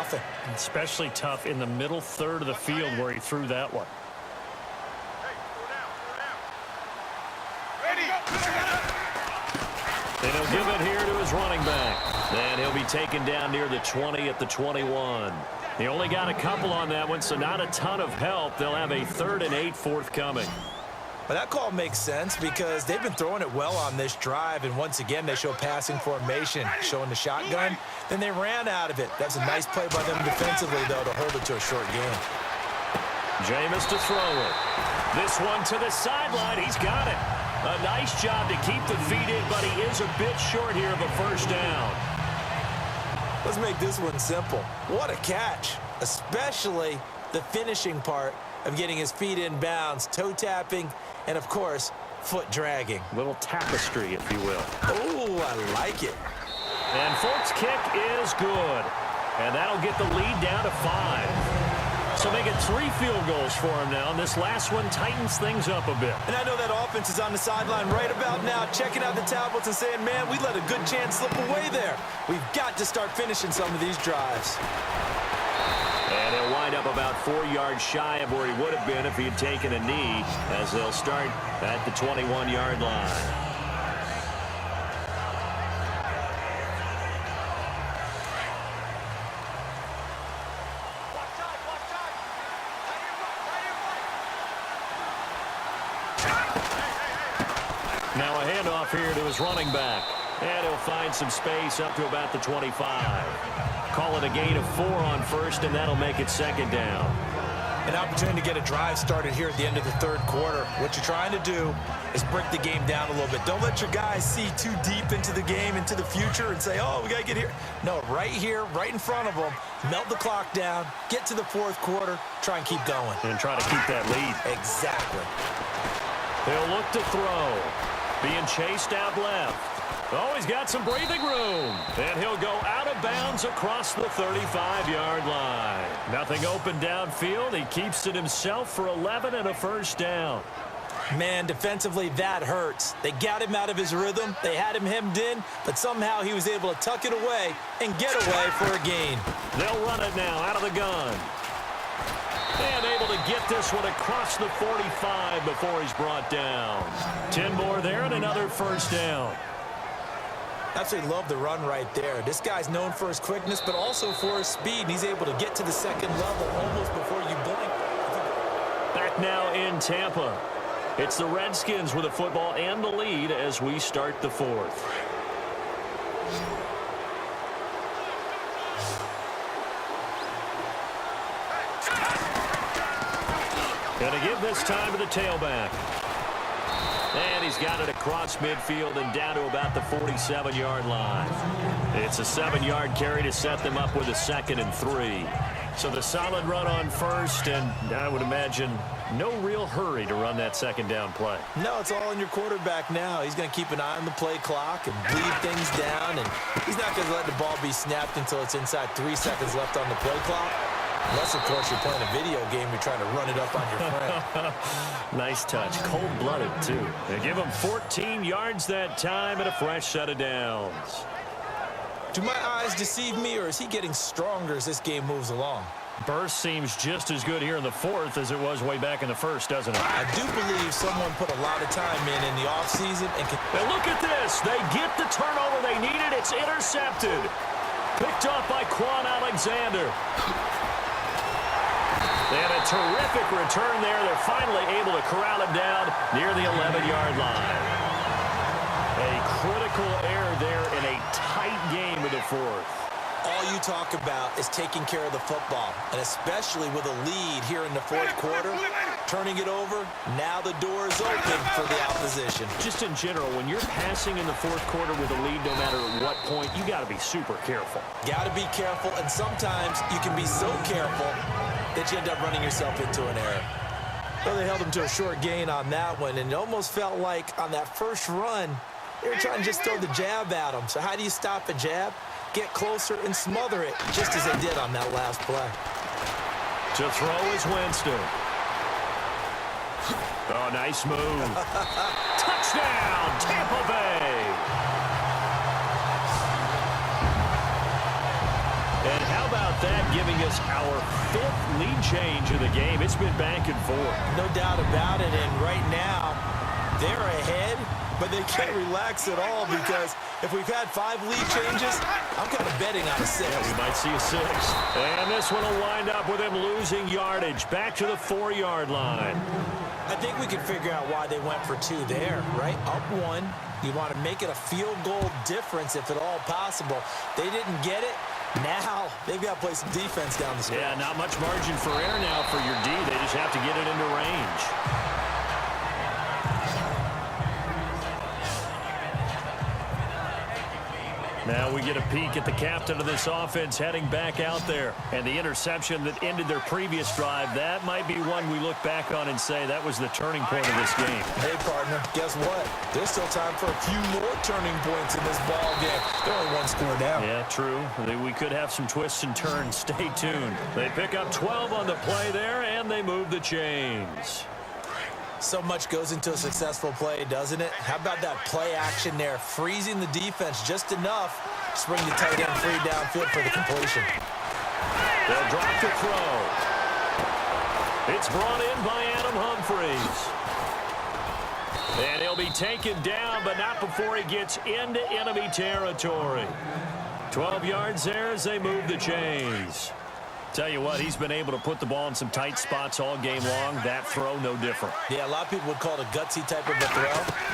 nothing. Especially tough in the middle third of the field where he threw that one. And he'll give it here to his running back. And he'll be taken down near the 20 at the 21. He only got a couple on that one, so not a ton of help. They'll have a 3rd and 8 forthcoming. But that call makes sense because they've been throwing it well on this drive, and once again they show passing formation, showing the shotgun. Then they ran out of it. That's a nice play by them defensively, though, to hold it to a short gain. Jameis to throw it. This one to the sideline. He's got it. A nice job to keep the feet in, but he is a bit short here of a first down. Let's make this one simple. What a catch, especially the finishing part of getting his feet in bounds, toe tapping, and, of course, foot dragging. Little tapestry, if you will. Oh, I like it. And Folk's kick is good. And that'll get the lead down to 5. So make it 3 field goals for him now. And this last one tightens things up a bit. And I know that offense is on the sideline right about now, checking out the tablets and saying, man, we let a good chance slip away there. We've got to start finishing some of these drives. And he'll wind up about 4 yards shy of where he would have been if he had taken a knee, as they'll start at the 21-yard line. Now a handoff here to his running back. And he'll find some space up to about the 25. Call it a gain of 4 on first, and that'll make it 2nd down. An opportunity to get a drive started here at the end of the 3rd quarter. What you're trying to do is break the game down a little bit. Don't let your guys see too deep into the game, into the future, and say, oh, we got to get here. No, right here, right in front of them, melt the clock down, get to the 4th quarter, try and keep going. And try to keep that lead. Exactly. They'll look to throw. Being chased out left. Oh, he's got some breathing room. And he'll go out of bounds across the 35-yard line. Nothing open downfield. He keeps it himself for 11 and a first down. Man, defensively, that hurts. They got him out of his rhythm. They had him hemmed in, but somehow he was able to tuck it away and get away for a gain. They'll run it now out of the gun. And able to get this one across the 45 before he's brought down. 10 more there and another first down. Absolutely love the run right there. This guy's known for his quickness, but also for his speed. And he's able to get to the 2nd level almost before you blink. Back now in Tampa. It's the Redskins with the football and the lead as we start the 4th. Going to give this time to the tailback. And he's got it across midfield and down to about the 47-yard line. It's a 7-yard carry to set them up with a 2nd and 3. So the solid run on first, and I would imagine no real hurry to run that 2nd down play. No, it's all on your quarterback now. He's going to keep an eye on the play clock and bleed things down, and he's not going to let the ball be snapped until it's inside 3 seconds left on the play clock. Unless, of course, you're playing a video game, you're trying to run it up on your friend. Nice touch. Cold-blooded, too. They give him 14 yards that time and a fresh set of downs. Do my eyes deceive me, or is he getting stronger as this game moves along? Burst seems just as good here in the 4th as it was way back in the 1st, doesn't it? I do believe someone put a lot of time in the offseason. And look at this. They get the turnover they needed. It's intercepted. Picked up by Quan Alexander. And a terrific return there. They're finally able to corral him down near the 11-yard line. A critical error there in a tight game of the 4th. All you talk about is taking care of the football, and especially with a lead here in the 4th quarter, turning it over, now the door is open for the opposition. Just in general, when you're passing in the 4th quarter with a lead, no matter at what point, you got to be super careful. Got to be careful, and sometimes you can be so careful that you end up running yourself into an error. Well, they held him to a short gain on that one, and it almost felt like on that first run, they were trying to just throw the jab at him. So how do you stop a jab? Get closer and smother it, just as they did on that last play. To throw is Winston. Oh, nice move. Touchdown, Tampa Bay. And how about that giving us our 5th lead change of the game? It's been back and forth. No doubt about it, and right now they're ahead, but they can't relax at all because if we've had 5 lead changes, I'm kind of betting on a 6. Yeah, we might see a 6. And this one will wind up with him losing yardage back to the 4-yard line. I think we can figure out why they went for 2 there, right? Up 1. You want to make it a field goal difference if at all possible. They didn't get it. Now they've got to play some defense down the stretch. Yeah, not much margin for error now for your D. They just have to get it into range. Now we get a peek at the captain of this offense heading back out there. And the interception that ended their previous drive, that might be one we look back on and say that was the turning point of this game. Hey, partner, guess what? There's still time for a few more turning points in this ball game. They're only 1 score down. Yeah, true. We could have some twists and turns. Stay tuned. They pick up 12 on the play there, and they move the chains. So much goes into a successful play, doesn't it? How about that play action there, freezing the defense just enough to bring the tight end free downfield for the completion. They'll drop the throw. It's brought in by Adam Humphries. And he'll be taken down, but not before he gets into enemy territory. 12 yards there as they move the chains. Tell you what, he's been able to put the ball in some tight spots all game long. That throw, no different. Yeah, a lot of people would call it a gutsy type of a throw.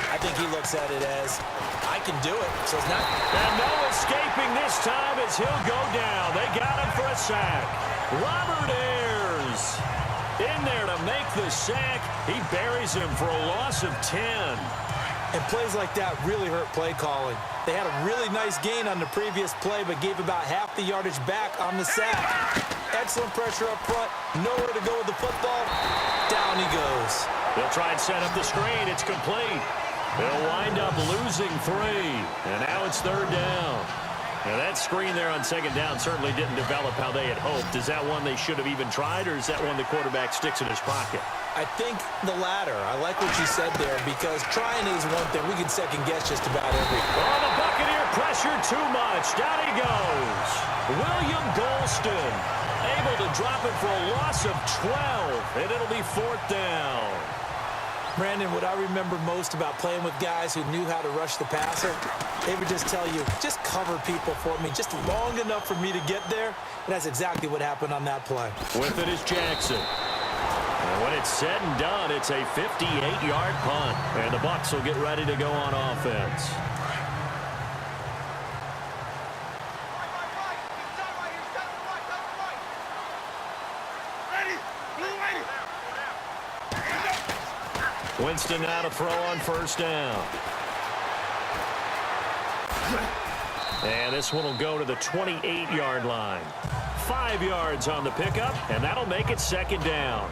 I think he looks at it as, I can do it, so it's not. And no escaping this time as he'll go down. They got him for a sack. Robert Ayers in there to make the sack. He buries him for a loss of 10. And plays like that really hurt play calling. They had a really nice gain on the previous play, but gave about half the yardage back on the sack. Excellent pressure up front. Nowhere to go with the football. Down he goes. They'll try and set up the screen. It's complete. They'll wind up losing 3. And now it's 3rd down. Now that screen there on 2nd down certainly didn't develop how they had hoped. Is that one they should have even tried, or is that one the quarterback sticks in his pocket? I think the latter. I like what you said there because trying is one thing. We can second guess just about everything. Oh, the Buccaneer pressure too much. Down he goes. William Golston able to drop it for a loss of 12, and it'll be 4th down. Brandon, what I remember most about playing with guys who knew how to rush the passer, they would just tell you, just cover people for me, just long enough for me to get there. And that's exactly what happened on that play. With it is Jackson. And when it's said and done, it's a 58-yard punt. And the Bucs will get ready to go on offense. Winston now to throw on 1st down. And this one will go to the 28-yard line. 5 yards on the pickup, and that'll make it 2nd down.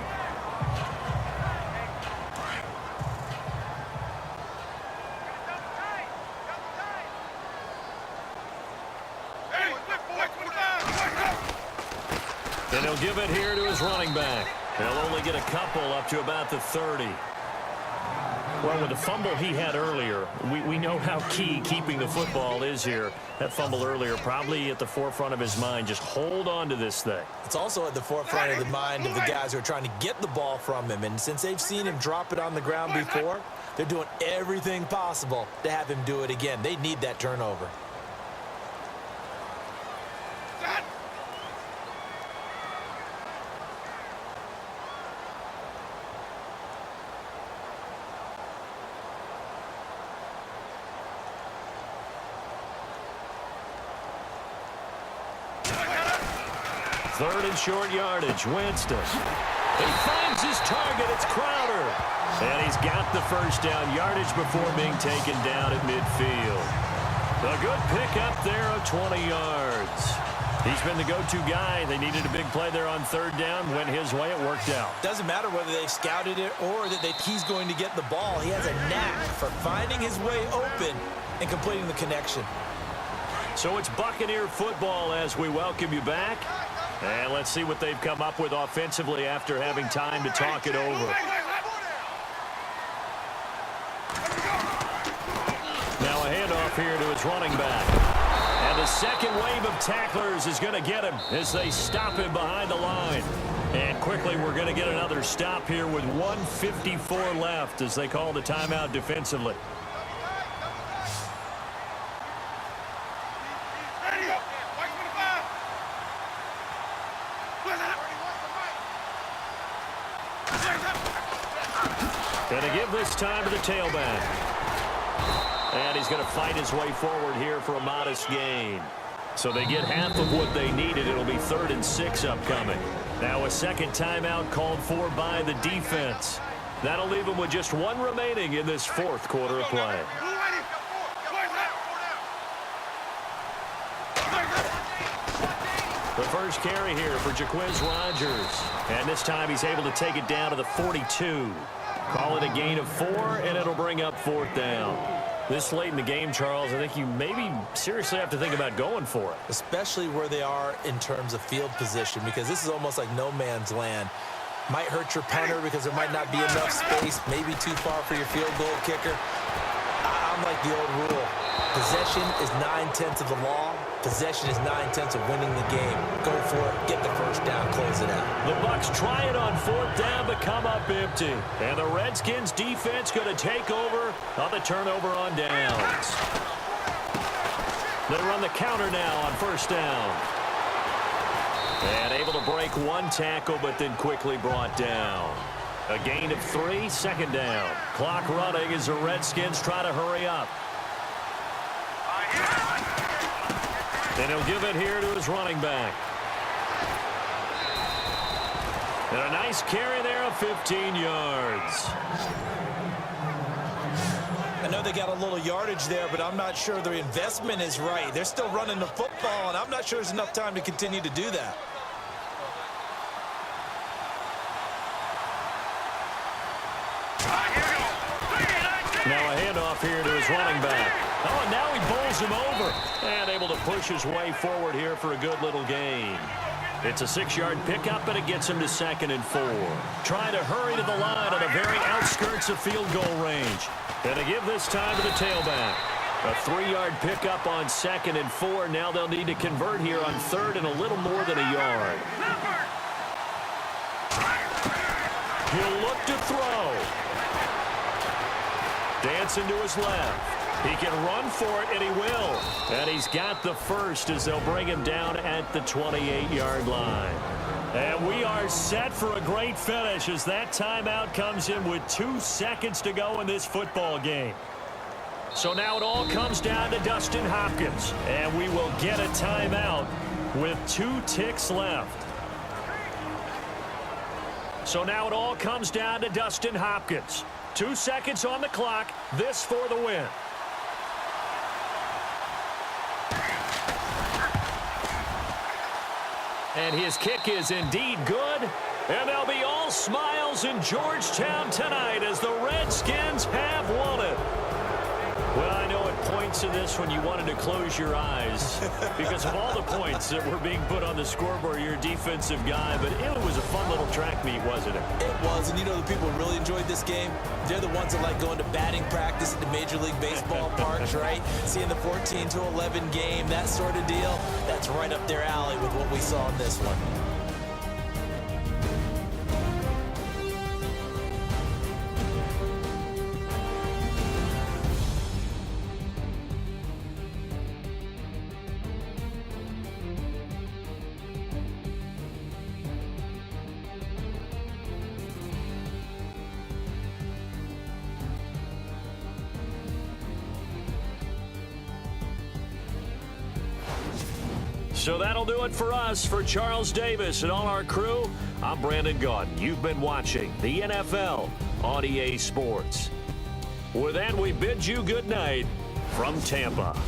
And he'll give it here to his running back. He'll only get a couple up to about the 30. Well, with the fumble he had earlier, we know how key keeping the football is here. That fumble earlier probably at the forefront of his mind. Just hold on to this thing. It's also at the forefront of the mind of the guys who are trying to get the ball from him. And since they've seen him drop it on the ground before, they're doing everything possible to have him do it again. They need that turnover. Third and short yardage. Winston. He finds his target. It's Crowder. And he's got the 1st down yardage before being taken down at midfield. A good pickup there of 20 yards. He's been the go-to guy. They needed a big play there on 3rd down. Went his way. It worked out. Doesn't matter whether they scouted it or that he's going to get the ball. He has a knack for finding his way open and completing the connection. So it's Buccaneer football as we welcome you back. And let's see what they've come up with offensively after having time to talk it over. Now a handoff here to his running back. And And the second wave of tacklers is going to get him as they stop him behind the line. And quickly, we're going to get another stop here with 1:54 left as they call the timeout defensively. Going to give this time to the tailback. And he's going to fight his way forward here for a modest gain. So they get half of what they needed. It'll be 3rd and 6 upcoming. Now a second timeout called for by the defense. That'll leave them with just one remaining in this 4th quarter of play. The first carry here for Jaquiz Rodgers. And this time he's able to take it down to the 42. Call it a gain of 4, and it'll bring up 4th down. This late in the game, Charles, I think you maybe seriously have to think about going for it. Especially where they are in terms of field position, because this is almost like no man's land. Might hurt your punter because there might not be enough space, maybe too far for your field goal kicker. I'm like the old rule. Possession is 9/10 of the law. Possession is 9/10 of winning the game. Go for it. Get the first down. Close it out. The Bucs try it on 4th down, but come up empty. And the Redskins defense going to take over on the turnover on downs. They run the counter now on 1st down. And able to break one tackle, but then quickly brought down. A gain of 3, 2nd down. Clock running as the Redskins try to hurry up. And he'll give it here to his running back. And a nice carry there of 15 yards. I know they got a little yardage there, but I'm not sure the investment is right. They're still running the football, and I'm not sure there's enough time to continue to do that. Now a handoff here to his running back. Oh, and now he bowls him over. And able to push his way forward here for a good little gain. It's a 6-yard pickup, and it gets him to 2nd and 4. Trying to hurry to the line on the very outskirts of field goal range. And to give this time to the tailback. A 3-yard pickup on 2nd and 4. Now they'll need to convert here on 3rd and a little more than a yard. He'll look to throw. Dancing to his left. He can run for it, and he will. And he's got the first as they'll bring him down at the 28-yard line. And we are set for a great finish as that timeout comes in with 2 seconds to go in this football game. So now it all comes down to Dustin Hopkins. And we will get a timeout with 2 ticks left. So now it all comes down to Dustin Hopkins. 2 seconds on the clock. This for the win. And his kick is indeed good. And they'll be all smiles in Georgetown tonight as the Redskins have won it. Well, I know it points to this when you wanted to close your eyes because of all the points that were being put on the scoreboard. You're a defensive guy, but it was a fun little track meet, wasn't it? It was, and you know the people who really enjoyed this game? They're the ones that like going to batting practice at the Major League Baseball parks, right? Seeing the 14-11 game, that sort of deal. That's right up their alley with what we saw in this one. So that'll do it for us. For Charles Davis and all our crew, I'm Brandon Gaudin. You've been watching the NFL on EA Sports. With that, we bid you good night from Tampa.